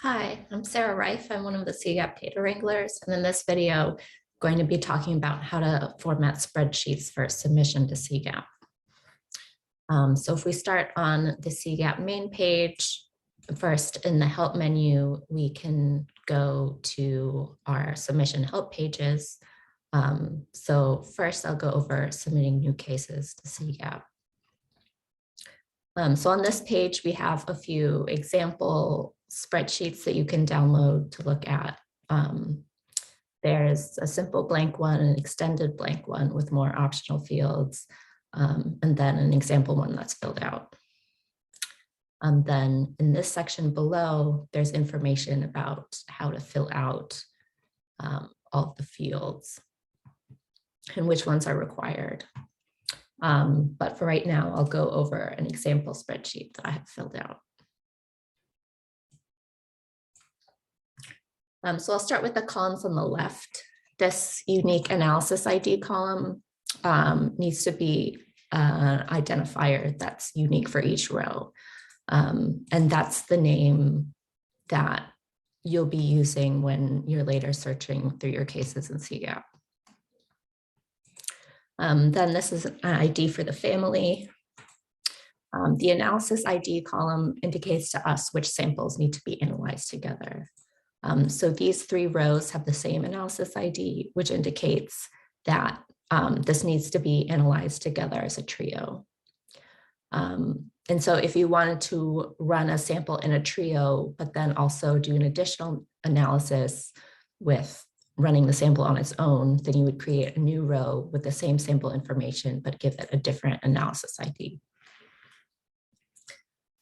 Hi, I'm Sarah Reif. I'm one of the CGAP data wranglers. And in this video, I'm going to be talking about how to format spreadsheets for submission to CGAP. So if we start on the CGAP main page, first in the help menu, we can go to our submission help pages. So first I'll go over submitting new cases to CGAP. So on this page, we have a few example spreadsheets that you can download to look at. There's a simple blank one, an extended blank one with more optional fields, and then an example one that's filled out. Then in this section below, there's information about how to fill out all of the fields and which ones are required. But for right now, I'll go over an example spreadsheet that I have filled out. So I'll start with the columns on the left. This unique analysis ID column needs to be an identifier that's unique for each row. And that's the name that you'll be using when you're later searching through your cases in CGAP. Then this is an ID for the family. The analysis ID column indicates to us which samples need to be analyzed together. So these three rows have the same analysis ID, which indicates that this needs to be analyzed together as a trio. And so if you wanted to run a sample in a trio, but then also do an additional analysis with running the sample on its own, then you would create a new row with the same sample information, but give it a different analysis ID.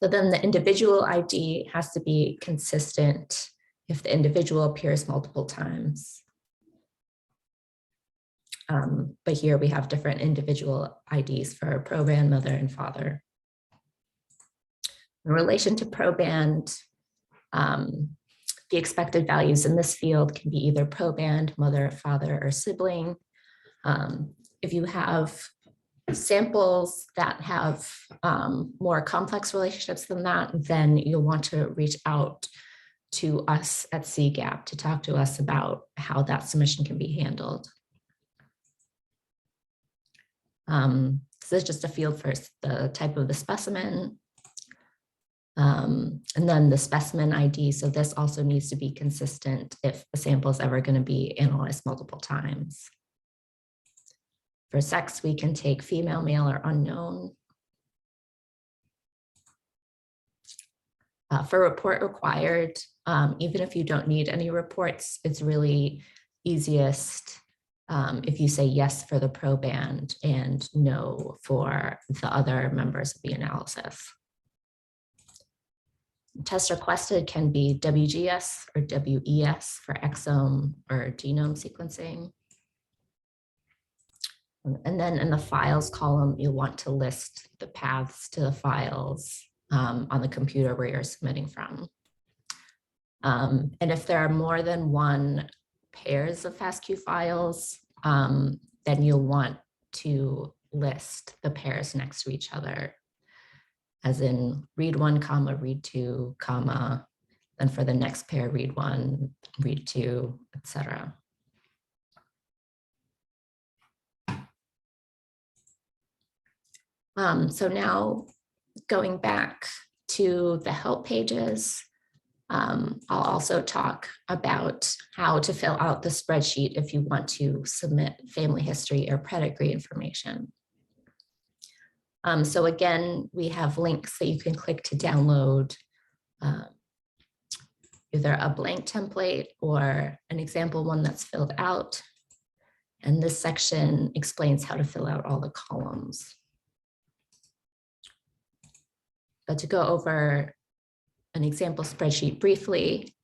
So then the individual ID has to be consistent if the individual appears multiple times. But here we have different individual IDs for proband, mother, and father. In relation to proband, the expected values in this field can be either proband, mother, father, or sibling. If you have samples that have more complex relationships than that, then you'll want to reach out to us at CGAP to talk to us about how that submission can be handled. So this is just a field for the type of the specimen. And then the specimen ID. So this also needs to be consistent if the sample is ever going to be analyzed multiple times. For sex, we can take female, male, or unknown. For report required, even if you don't need any reports, it's really easiest if you say yes for the proband and no for the other members of the analysis. Test requested can be WGS or WES for exome or genome sequencing. And then in the files column, you'll want to list the paths to the files on the computer where you're submitting from. And if there are more than one pairs of FASTQ files, then you'll want to list the pairs next to each other, as in read 1, comma, read 2, comma, then for the next pair, read 1, read 2, etc. So now going back to the help pages, I'll also talk about how to fill out the spreadsheet if you want to submit family history or pedigree information. So again, we have links that you can click to download either a blank template or an example one that's filled out. And this section explains how to fill out all the columns. But to go over an example spreadsheet briefly,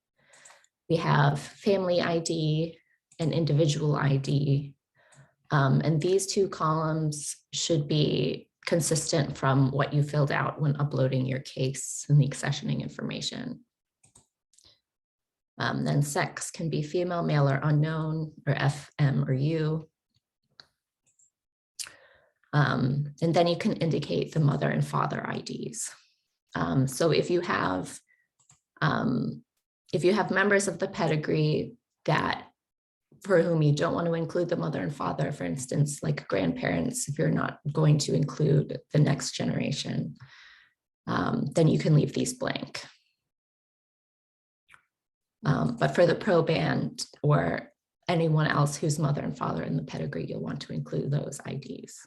we have family ID and individual ID. And these two columns should be consistent from what you filled out when uploading your case and the accessioning information. Then sex can be female, male, or unknown, or F, M, or U. And then you can indicate the mother and father IDs. So if you have If you have members of the pedigree that for whom you don't want to include the mother and father, for instance, like grandparents, if you're not going to include the next generation, then you can leave these blank. But for the proband or anyone else whose mother and father in the pedigree, you'll want to include those IDs.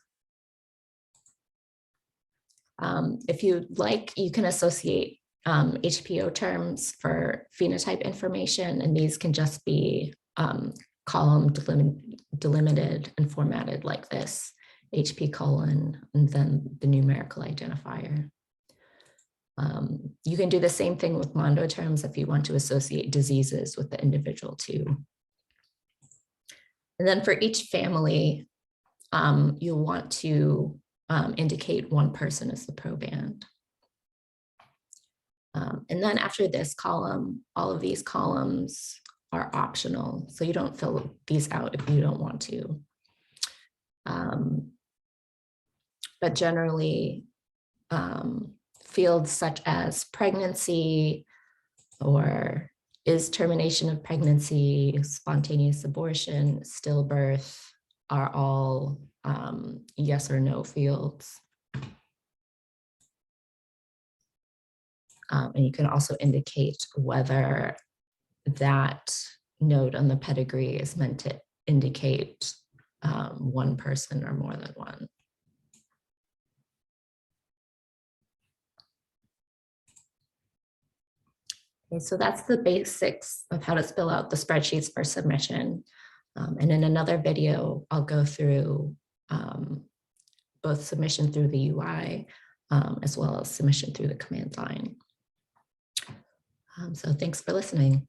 If you'd like, you can associate HPO terms for phenotype information, and these can just be column delimited and formatted like this, HP colon, and then the numerical identifier. You can do the same thing with Mondo terms if you want to associate diseases with the individual too. And then for each family, you'll want to indicate one person as the proband. And then after this column, all of these columns are optional. So you don't fill these out if you don't want to. But generally, fields such as pregnancy or is termination of pregnancy, spontaneous abortion, stillbirth are all yes or no fields. And you can also indicate whether that note on the pedigree is meant to indicate one person or more than one. Okay, so that's the basics of how to fill out the spreadsheets for submission. And in another video, I'll go through both submission through the UI as well as submission through the command line. So thanks for listening.